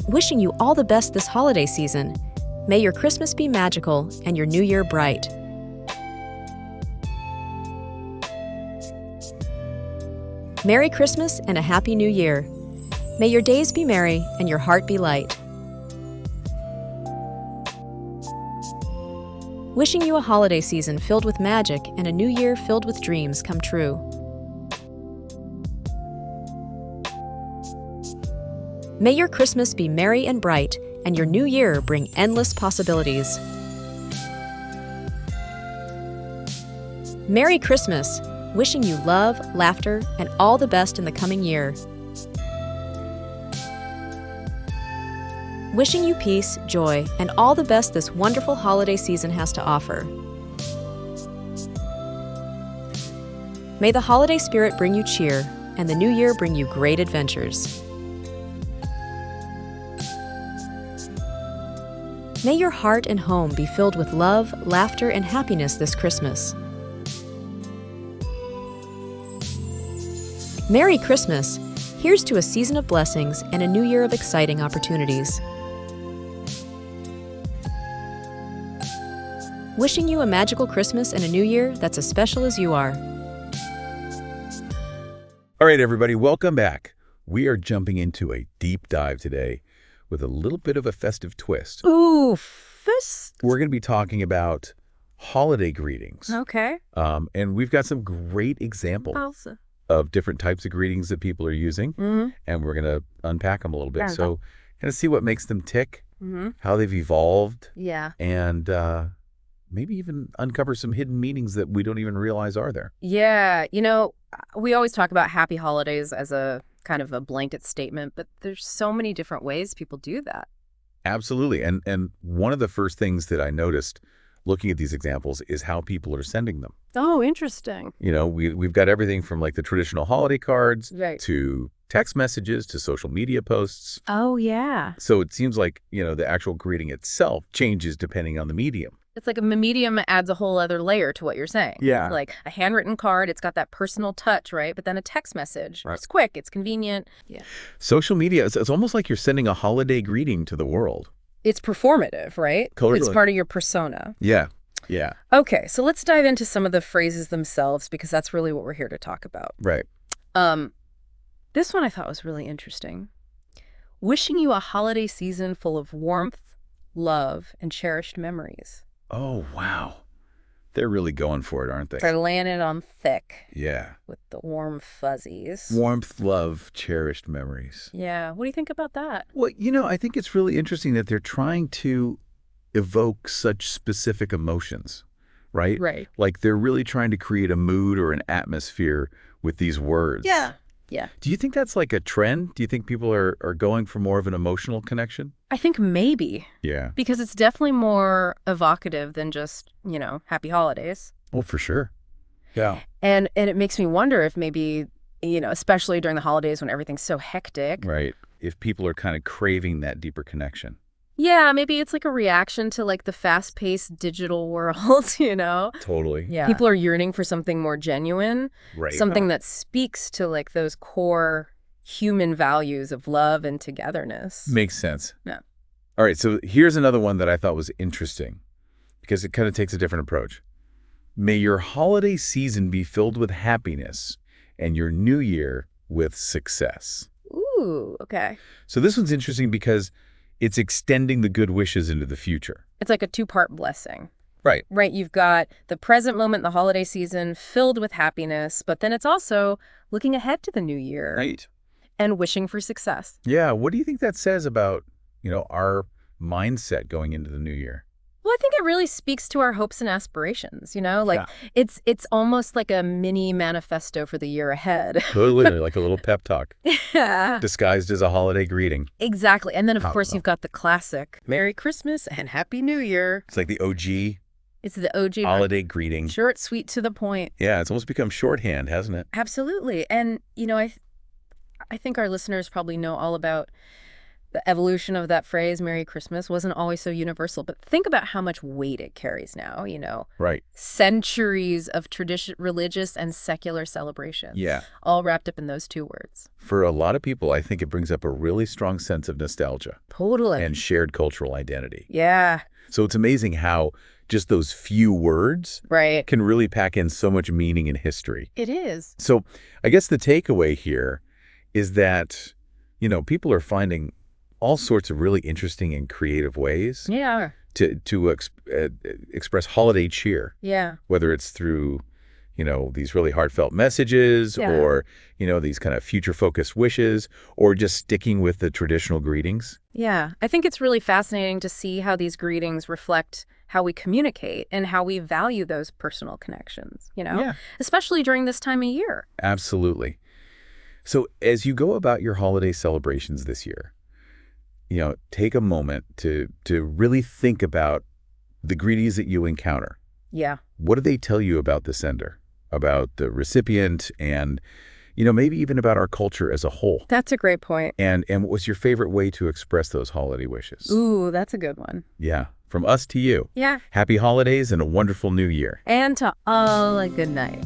wishing you all the best this holiday season. May your Christmas be magical and your New Year bright. Merry Christmas and a Happy New Year. May your days be merry and your heart be light. Wishing you a holiday season filled with magic and a new year filled with dreams come true. May your Christmas be merry and bright and your new year bring endless possibilities. Merry Christmas! Wishing you love, laughter, and all the best in the coming year. Wishing you peace, joy, and all the best this wonderful holiday season has to offer. May the holiday spirit bring you cheer, and the new year bring you great adventures. May your heart and home be filled with love, laughter, and happiness this Christmas. Merry Christmas! Here's to a season of blessings and a new year of exciting opportunities. Wishing you a magical Christmas and a new year that's as special as you are. All right, everybody, welcome back. We are jumping into a deep dive today with a little bit of a festive twist. Ooh, We're going to be talking about holiday greetings. Okay. And we've got some great examples of different types of greetings that people are using. And we're going to unpack them a little bit. So kind of see what makes them tick, how they've evolved. Yeah. And maybe even uncover some hidden meanings that we don't even realize are there. Yeah. You know, we always talk about happy holidays as a kind of a blanket statement, but there's so many different ways people do that. Absolutely. And one of the first things that I noticed looking at these examples is how people are sending them. Oh, interesting. You know, we've got everything from like the traditional holiday cards Right. to text messages to social media posts. Oh, yeah. So it seems like, you know, the actual greeting itself changes depending on the medium. It's like a medium adds a whole other layer to what you're saying. Yeah. Like a handwritten card, it's got that personal touch, right? But then a text message. Right. It's quick, it's convenient. Yeah. Social media, it's almost like you're sending a holiday greeting to the world. It's performative, right? Totally. It's part of your persona. Yeah. Yeah. Okay, so let's dive into some of the phrases themselves because that's really what we're here to talk about. Right. This one I thought was really interesting. Wishing you a holiday season full of warmth, love, and cherished memories. Oh, wow. They're really going for it, aren't they? They're laying it on thick Yeah. with the warm fuzzies. Warmth, love, cherished memories. Yeah, what do you think about that? Well, you know, I think it's really interesting that they're trying to evoke such specific emotions, right? Right. Like they're really trying to create a mood or an atmosphere with these words. Yeah. Do you think that's like a trend? Do you think people are going for more of an emotional connection? I think maybe, Yeah. because it's definitely more evocative than just, you know, happy holidays. Oh, for sure. Yeah. And it makes me wonder if maybe, you know, especially during the holidays when everything's so hectic. Right. If people are kind of craving that deeper connection. Yeah, maybe it's like a reaction to like the fast-paced digital world, you know? Totally. Yeah. People are yearning for something more genuine, Right. something that speaks to like those core human values of love and togetherness. Makes sense. Yeah. All right. So here's another one that I thought was interesting because it kind of takes a different approach. May your holiday season be filled with happiness and your new year with success. Ooh, okay. So this one's interesting because it's extending the good wishes into the future. It's like a two-part blessing. Right. Right, you've got the present moment, the holiday season, filled with happiness, but then it's also looking ahead to the new year Right. and wishing for success. Yeah. What do you think that says about, you know, our mindset going into the new year? Well, I think it really speaks to our hopes and aspirations, you know? Like, Yeah. it's almost like a mini manifesto for the year ahead. Literally like a little pep talk Yeah. disguised as a holiday greeting. Exactly. And then, of Oh, course, no. you've got the classic, Merry Christmas and Happy New Year. It's like the OG It's the OG. holiday greeting. Short, sweet, to the point. Yeah. It's almost become shorthand, hasn't it? Absolutely. And, you know, I think our listeners probably know all about The evolution of that phrase, Merry Christmas, wasn't always so universal, but think about how much weight it carries now, Right. Centuries of religious and secular celebration. Yeah. All wrapped up in those two words. For a lot of people, I think it brings up a really strong sense of nostalgia Totally. and shared cultural identity. Yeah, So it's amazing how just those few words right. can really pack in so much meaning and history. It is. So I guess the takeaway here is that, people are finding all sorts of really interesting and creative ways Yeah. to express holiday cheer, Yeah. whether it's through, these really heartfelt messages Yeah. or, these kind of future-focused wishes or just sticking with the traditional greetings. Yeah. I think it's really fascinating to see how these greetings reflect how we communicate and how we value those personal connections, Yeah. especially during this time of year. Absolutely. So as you go about your holiday celebrations this year, take a moment to really think about the greetings that you encounter. Yeah. What do they tell you about the sender, about the recipient, and, maybe even about our culture as a whole? That's a great point. And what was your favorite way to express those holiday wishes? Ooh, that's a good one. Yeah. From us to you. Yeah. Happy holidays and a wonderful new year. And to all a good night.